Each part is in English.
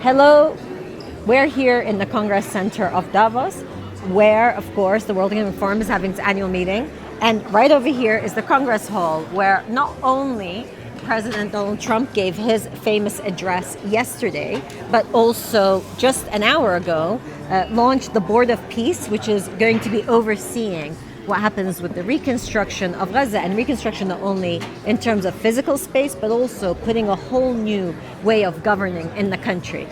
Hello, we're here in the Congress Center of Davos, where, of course, the World Economic Forum is having its annual meeting. And right over here is the Congress Hall, where not only President Donald Trump gave his famous address yesterday, but also just an hour ago launched the Board of Peace, which is going to be overseeing what happens with the reconstruction of Gaza, and reconstruction not only in terms of physical space, but also putting a whole new way of governing in the country.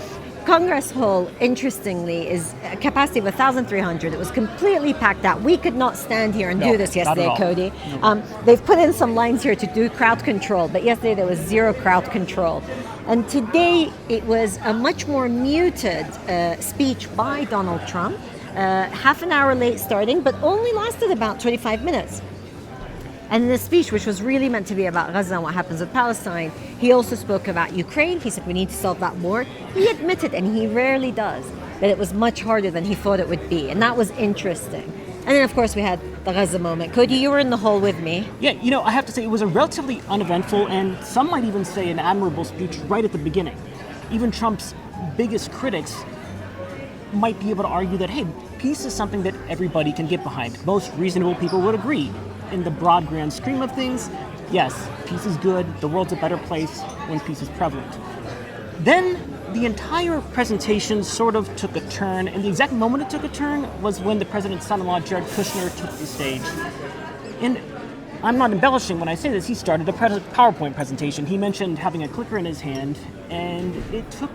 Congress Hall, interestingly, is a capacity of 1,300. It was completely packed out. We could not stand here and do this yesterday, Cody. They've put in some lines here to do crowd control, but yesterday there was zero crowd control. And today it was a much more muted speech by Donald Trump, half an hour late starting, but only lasted about 25 minutes. And in the speech, which was really meant to be about Gaza and what happens with Palestine, he also spoke about Ukraine. He said we need to solve that war. He admitted, and he rarely does, that it was much harder than he thought it would be. And that was interesting. And then, of course, we had the Gaza moment. Cody, you were in the hall with me. Yeah, I have to say it was a relatively uneventful, and some might even say an admirable speech right at the beginning. Even Trump's biggest critics might be able to argue that, hey, peace is something that everybody can get behind. Most reasonable people would agree. In the broad grand scheme of things, yes, peace is good. The world's a better place when peace is prevalent. Then the entire presentation sort of took a turn, and the exact moment it took a turn was when the president's son-in-law, Jared Kushner, took the stage. And I'm not embellishing when I say this. He started a PowerPoint presentation. He mentioned having a clicker in his hand, and it took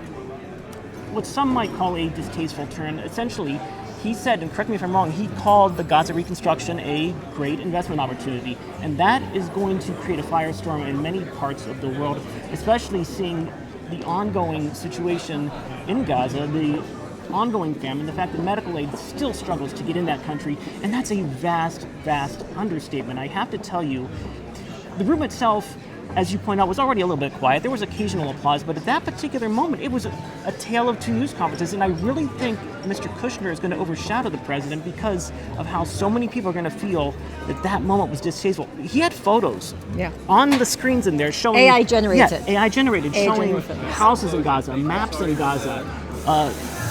what some might call a distasteful turn. Essentially, he said, and correct me if I'm wrong, he called the Gaza reconstruction a great investment opportunity. And that is going to create a firestorm in many parts of the world, especially seeing the ongoing situation in Gaza, the ongoing famine, the fact that medical aid still struggles to get in that country. And that's a vast, vast understatement. I have to tell you, the room itself, as you point out, was already a little bit quiet. There was occasional applause, but at that particular moment, it was a tale of two news conferences, and I really think Mr. Kushner is going to overshadow the president because of how so many people are going to feel that moment was distasteful. He had photos on the screens in there showing... AI generated. Yeah, AI generated, showing houses in Gaza, maps in Gaza,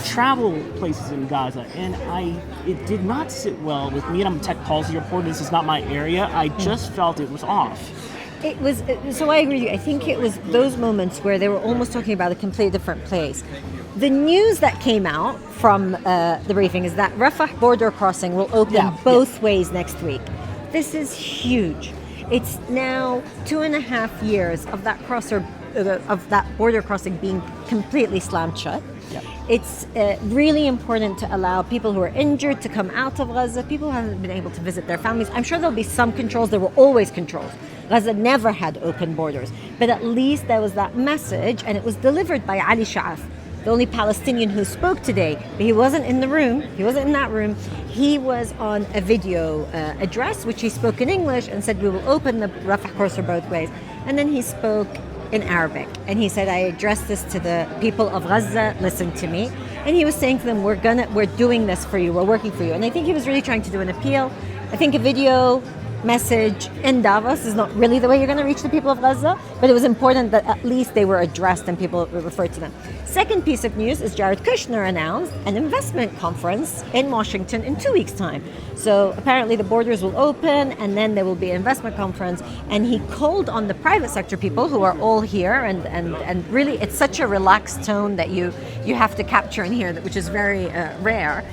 travel places in Gaza, and it did not sit well with me, and I'm a tech policy reporter, this is not my area. I just felt it was off. It was, so I agree with you. I think it was those moments where they were almost talking about a completely different place. The news that came out from the briefing is that Rafah border crossing will open both ways next week. This is huge. It's now 2.5 years of that border crossing being completely slammed shut. Yep. It's really important to allow people who are injured to come out of Gaza, people who haven't been able to visit their families. I'm sure there'll be some controls. There were always controls. Gaza never had open borders. But at least there was that message, and it was delivered by Ali Sha'af, the only Palestinian who spoke today. But he wasn't in the room. He wasn't in that room. He was on a video address, which he spoke in English and said, we will open the Rafah corridor both ways. And then he spoke in Arabic. And he said, I address this to the people of Gaza, listen to me. And he was saying to them, we're doing this for you, we're working for you. And I think he was really trying to do an appeal. I think a video message in Davos is not really the way you're going to reach the people of Gaza, but it was important that at least they were addressed and people referred to them. Second piece of news is Jared Kushner announced an investment conference in Washington in 2 weeks' time. So apparently the borders will open and then there will be an investment conference, and he called on the private sector people who are all here, and really it's such a relaxed tone that you have to capture in here, which is very rare.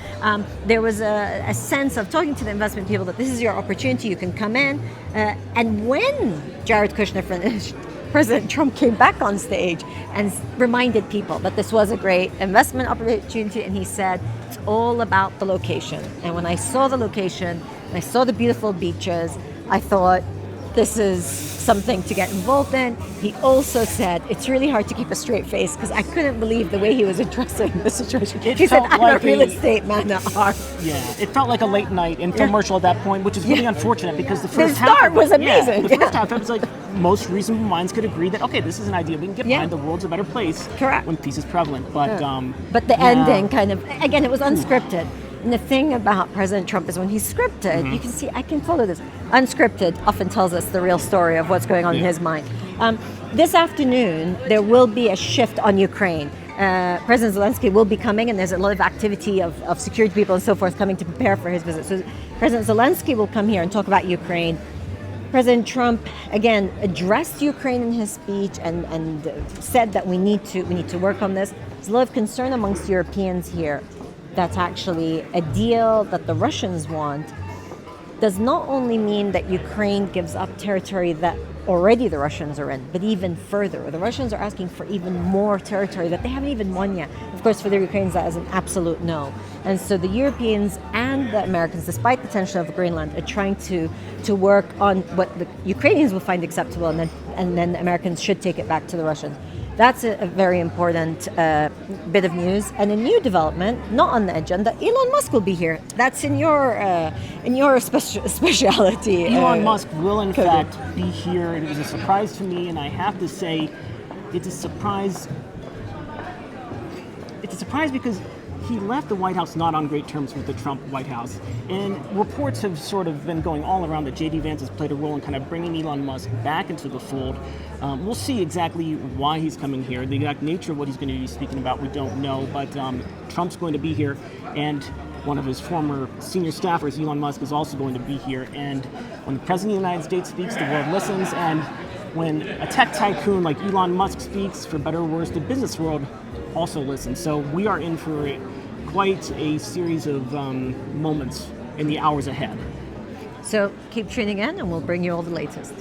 There was a sense of talking to the investment people that this is your opportunity, you can come in. And when Jared Kushner finished, President Trump came back on stage and reminded people that this was a great investment opportunity, and he said it's all about the location. And when I saw the location, and I saw the beautiful beaches, I thought this is something to get involved in. He also said it's really hard to keep a straight face, because I couldn't believe the way he was addressing the situation. He said, I'm a real estate man at heart. Yeah, it felt like a late night infomercial at that point, which is really unfortunate, because the first half start was amazing. The first half, it was like most reasonable minds could agree that, okay, this is an idea we can get behind. The world's a better place when peace is prevalent. But the ending kind of, again, it was unscripted. And the thing about President Trump is when he's scripted, you can see, I can follow this. Unscripted often tells us the real story of what's going on in his mind. This afternoon, there will be a shift on Ukraine. President Zelensky will be coming, and there's a lot of activity of security people and so forth coming to prepare for his visit. So President Zelensky will come here and talk about Ukraine. President Trump again addressed Ukraine in his speech and said that we need to work on this. There's a lot of concern amongst Europeans here that actually a deal that the Russians want does not only mean that Ukraine gives up territory that already the Russians are in, but even further. The Russians are asking for even more territory that they haven't even won yet. Of course, for the Ukrainians, that is an absolute no. And so the Europeans and the Americans, despite the tension of Greenland, are trying to work on what the Ukrainians will find acceptable, and then the Americans should take it back to the Russians. That's a very important bit of news. And a new development, not on the agenda, Elon Musk will be here. That's in your speciality. Elon Musk will, in fact, be here. It was a surprise to me, and I have to say, it's a surprise. It's a surprise because he left the White House not on great terms with the Trump White House. And reports have sort of been going all around that J.D. Vance has played a role in kind of bringing Elon Musk back into the fold. We'll see exactly why he's coming here. The exact nature of what he's going to be speaking about, we don't know. But Trump's going to be here, and one of his former senior staffers, Elon Musk, is also going to be here. And when the President of the United States speaks, the world listens. And when a tech tycoon like Elon Musk speaks, for better or worse, the business world also listens. So we are in for quite a series of moments in the hours ahead. So keep tuning in, and we'll bring you all the latest.